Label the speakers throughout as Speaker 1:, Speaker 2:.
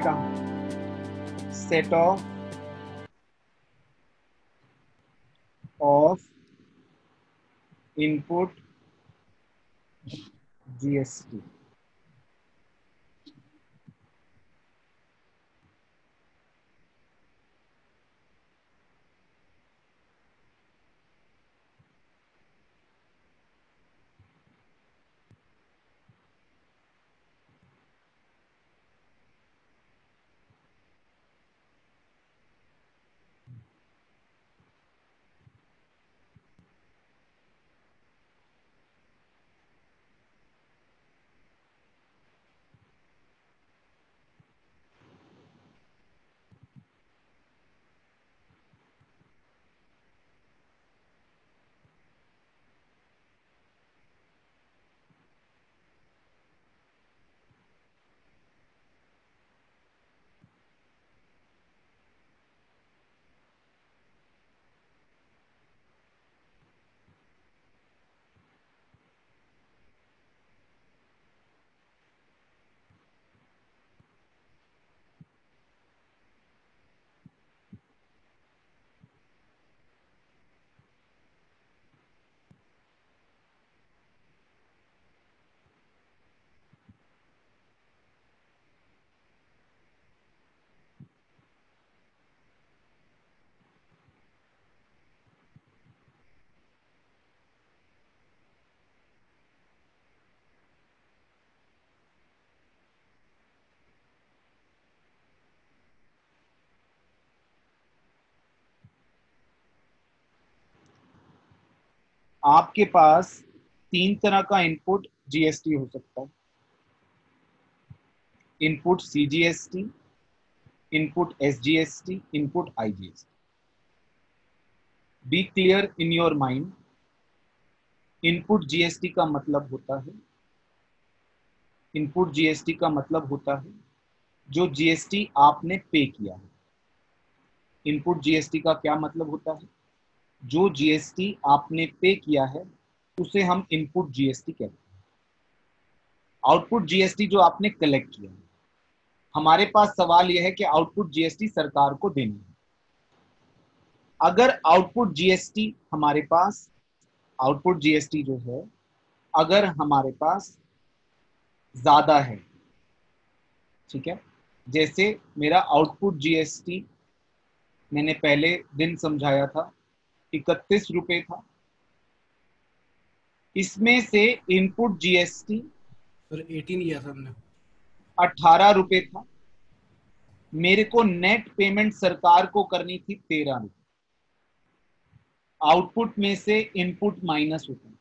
Speaker 1: लिखता हूं, set of input GST. आपके पास 3 तरह का इनपुट जीएसटी हो सकता है, input CGST, input SGST, input IGST. Be clear in your mind, input GST का मतलब होता है, इनपुट जीएसटी का मतलब होता है जो जीएसटी आपने पे किया है। इनपुट जीएसटी का क्या मतलब होता है? जो जीएसटी आपने पे किया है उसे हम इनपुट जीएसटी कहते हैं। आउटपुट जीएसटी जो आपने कलेक्ट किया है। हमारे पास सवाल यह है कि आउटपुट जीएसटी सरकार को देनी है। अगर आउटपुट जीएसटी हमारे पास, आउटपुट जीएसटी जो है अगर हमारे पास ज्यादा है, ठीक है, जैसे मेरा आउटपुट जीएसटी मैंने पहले दिन समझाया था 31 रुपए था, इसमें से इनपुट जीएसटी
Speaker 2: सर 18 किया था हमने,
Speaker 1: 18 रुपए था, मेरे को नेट पेमेंट सरकार को करनी थी 13 रुपए। आउटपुट में से इनपुट माइनस होता है,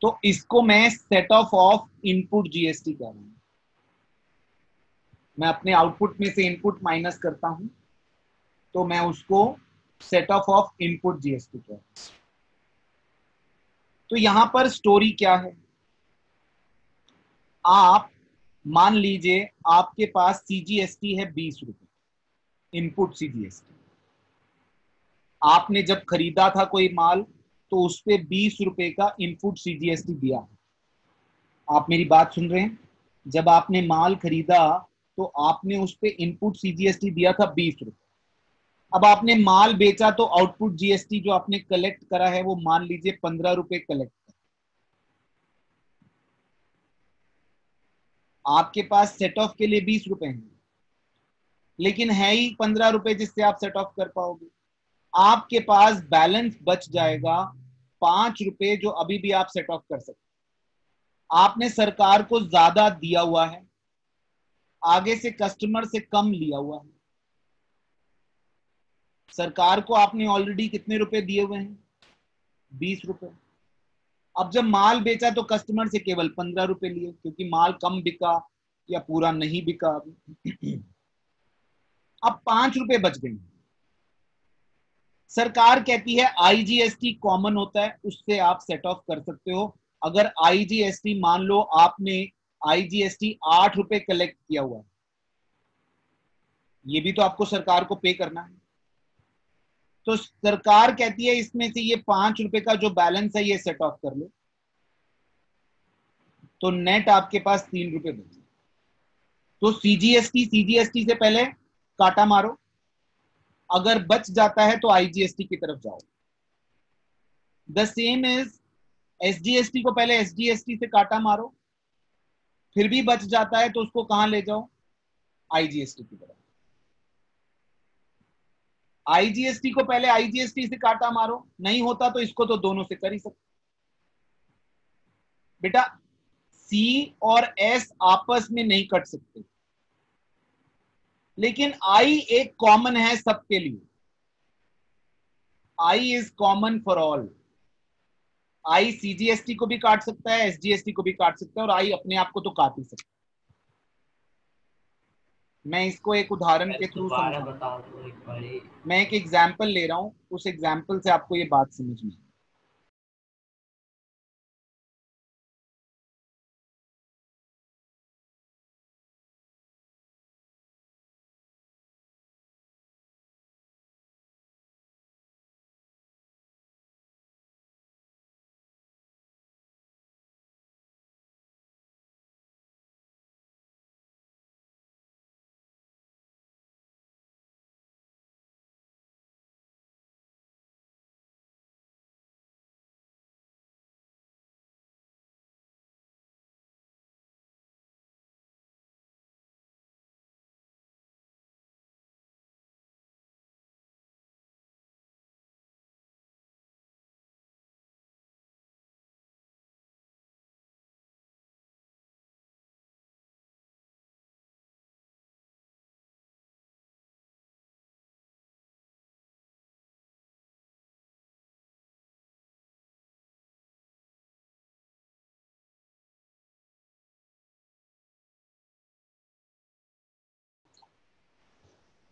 Speaker 1: तो इसको मैं सेट ऑफ इनपुट जीएसटी कह रहा हूं। मैं अपने आउटपुट में से इनपुट माइनस करता हूं तो मैं उसको सेट ऑफ इनपुट जीएसटी कह रहा हूं। तो यहां पर स्टोरी क्या है? आप मान लीजिए आपके पास सीजीएसटी है 20 रुपए, इनपुट सीजीएसटी। आपने जब खरीदा था कोई माल तो उस पे 20 रुपए का इनपुट सीजीएसटी दिया है। आप मेरी बात सुन रहे हैं? जब आपने माल खरीदा तो आपने उस पे इनपुट सीजीएसटी दिया था 20 रुपए। अब आपने माल बेचा तो आउटपुट जीएसटी जो आपने कलेक्ट करा है वो मान लीजिए 15 रुपए कलेक्ट करा। आपके पास सेट ऑफ के लिए 20 रुपए हैं, लेकिन है ही 15 रुपए जिससे आप सेट ऑफ कर पाओगे। आपके पास बैलेंस बच जाएगा 5 रुपए जो अभी भी आप सेट ऑफ कर सकते। आपने सरकार को ज्यादा दिया हुआ है, आगे से कस्टमर से कम लिया हुआ है। सरकार को आपने ऑलरेडी कितने रुपए दिए हुए हैं? 20 रुपए। अब जब माल बेचा तो कस्टमर से केवल 15 रुपए लिए, क्योंकि माल कम बिका या पूरा नहीं बिका अभी। अब 5 रुपए बच गए। सरकार कहती है आईजीएसटी कॉमन होता है, उससे आप सेट ऑफ कर सकते हो। अगर आईजीएसटी मान लो आपने आईजीएसटी 8 रुपए कलेक्ट किया हुआ है, ये भी तो आपको सरकार को पे करना है। तो सरकार कहती है इसमें से ये 5 रुपए का जो बैलेंस है ये सेट ऑफ कर लो, तो नेट आपके पास 3 रुपए बचे। तो सीजीएसटी से पहले काटा मारो, अगर बच जाता है तो आईजीएसटी की तरफ जाओ। द सेम इज एसजीएसटी को पहले एसजीएसटी से काटा मारो, फिर भी बच जाता है तो उसको कहां ले जाओ, आईजीएसटी की तरफ। आईजीएसटी को पहले आईजीएसटी से काटा मारो, नहीं होता तो इसको तो दोनों से कर ही सकते बेटा। सी और एस आपस में नहीं कट सकते, लेकिन आई एक कॉमन है सबके लिए। I is common for all. I CGST को भी काट सकता है, एसजीएसटी को भी काट सकता है, और आई अपने आप को तो काट ही सकता है। मैं इसको एक उदाहरण के थ्रू समझाऊंगा। मैं एक एग्जाम्पल ले रहा हूं, उस एग्जाम्पल से आपको ये बात समझ में।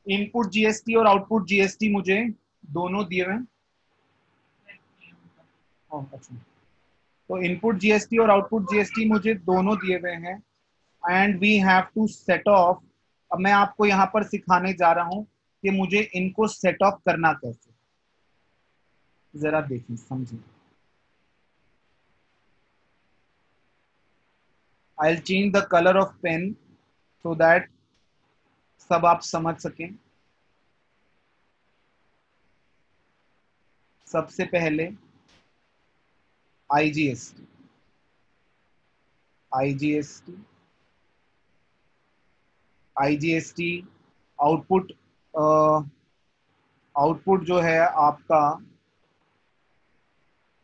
Speaker 1: इनपुट जीएसटी और आउटपुट जीएसटी मुझे दोनों दिए हुए हैं। अच्छा, तो इनपुट जीएसटी और आउटपुट जीएसटी मुझे दोनों दिए हुए हैं, and we have to set off. अब मैं आपको यहां पर सिखाने जा रहा हूं कि मुझे इनको सेट ऑफ करना कैसे। जरा देखिए, समझिए। I will change the colour of pen so that सब आप समझ सकें। सबसे पहले IGST, IGST, IGST output, output जो है आपका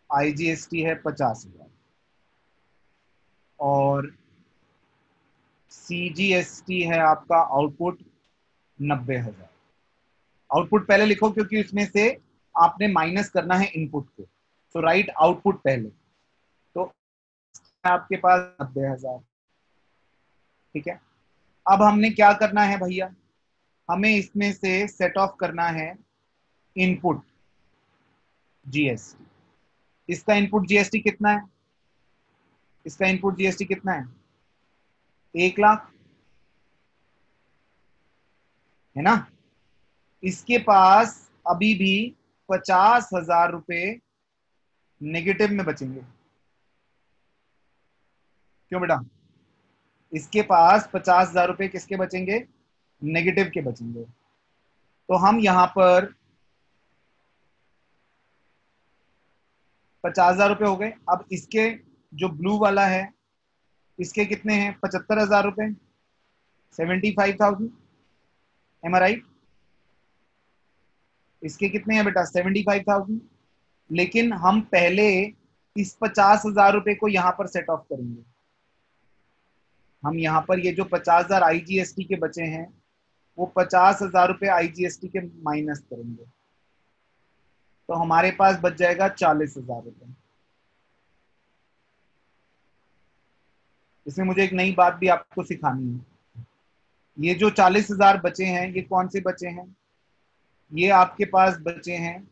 Speaker 1: आईजीएसटी है 50,000, और सीजीएसटी है आपका आउटपुट 90,000। आउटपुट पहले लिखो क्योंकि इसमें से आपने माइनस करना है इनपुट को, तो राइट आउटपुट पहले। तो आपके पास 90,000, ठीक है। अब हमने क्या करना है भैया, हमें इसमें से सेट ऑफ करना है इनपुट जीएसटी। इसका इनपुट जीएसटी कितना है, इसका इनपुट जीएसटी कितना है, 1,00,000 है ना। इसके पास अभी भी 50,000 रुपए नेगेटिव में बचेंगे। क्यों बेटा, इसके पास 50,000 रुपए किसके बचेंगे, नेगेटिव के बचेंगे। तो हम यहां पर 50,000 रुपए हो गए। अब इसके जो ब्लू वाला है, इसके कितने हैं, 75,000 रुपए, 75,000, एम आई राइट। इसके कितने हैं बेटा, 75,000। लेकिन हम पहले इस 50,000 रुपए को यहां पर सेट ऑफ करेंगे। हम यहां पर ये जो 50,000 आईजीएसटी के बचे हैं, वो 50,000 रुपए आईजीएसटी के माइनस करेंगे, तो हमारे पास बच जाएगा 40,000 रुपए। इसमें मुझे एक नई बात भी आपको सिखानी है। ये जो 40,000 बचे हैं, ये कौन से बचे हैं, ये आपके पास बचे हैं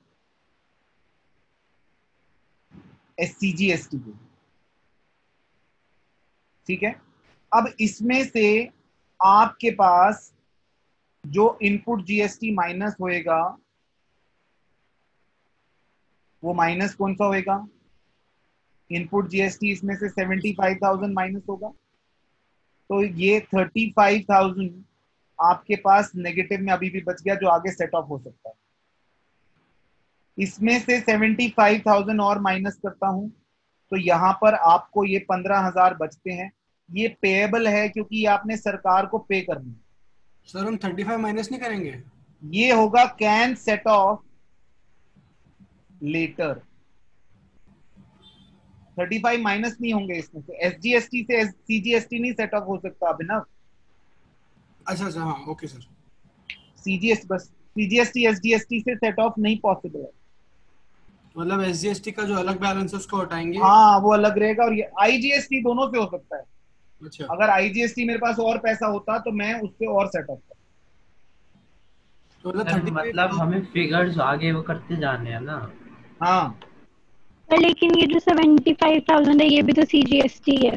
Speaker 1: एससीजीएसटी के, ठीक है। अब इसमें से आपके पास जो इनपुट जीएसटी माइनस होएगा, वो माइनस कौन सा होएगा, इनपुट जीएसटी इसमें से 75,000 माइनस होगा। तो ये 35,000 आपके पास नेगेटिव में अभी भी बच गया, जो आगे सेट ऑफ हो सकता है। इसमें से 75,000 और माइनस करता हूं तो यहां पर आपको ये 15,000 बचते हैं। ये पेएबल है क्योंकि ये आपने सरकार को पे करना है।
Speaker 2: सर हम 35 माइनस नहीं करेंगे?
Speaker 1: ये होगा can set off later. 35 minus नहीं होंगे इसमें से, एसजीएसटी से सीजीएसटी नहीं सेट ऑफ हो सकता अभिनव।
Speaker 2: अच्छा अच्छा, हाँ ओके सर।
Speaker 1: सीजीएसटी बस, सीजीएसटी एसजीएसटी से सेट ऑफ नहीं पॉसिबल है।
Speaker 2: मतलब एसजीएसटी का जो अलग बैलेंस है उसको हटाएंगे।
Speaker 1: हाँ वो अलग रहेगा, और ये आईजीएसटी दोनों से हो सकता है।
Speaker 2: अच्छा,
Speaker 1: अगर आईजीएसटी मेरे पास और पैसा होता तो मैं उससे और सेट ऑफ करता।
Speaker 2: तो मतलब
Speaker 3: सर
Speaker 2: 35
Speaker 3: मतलब हमें फिगर्स आगे वो करते जाने हैं ना।
Speaker 1: हाँ
Speaker 4: पर लेकिन ये जो 75,000 है ये भी तो सीजीएसटी है।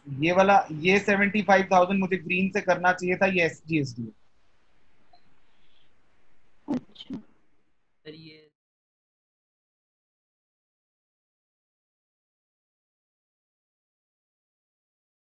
Speaker 1: ये वाला, ये 75,000 मुझे ग्रीन से करना चाहिए था, ये एसजीएसटी है।
Speaker 4: अच्छा
Speaker 3: सर ये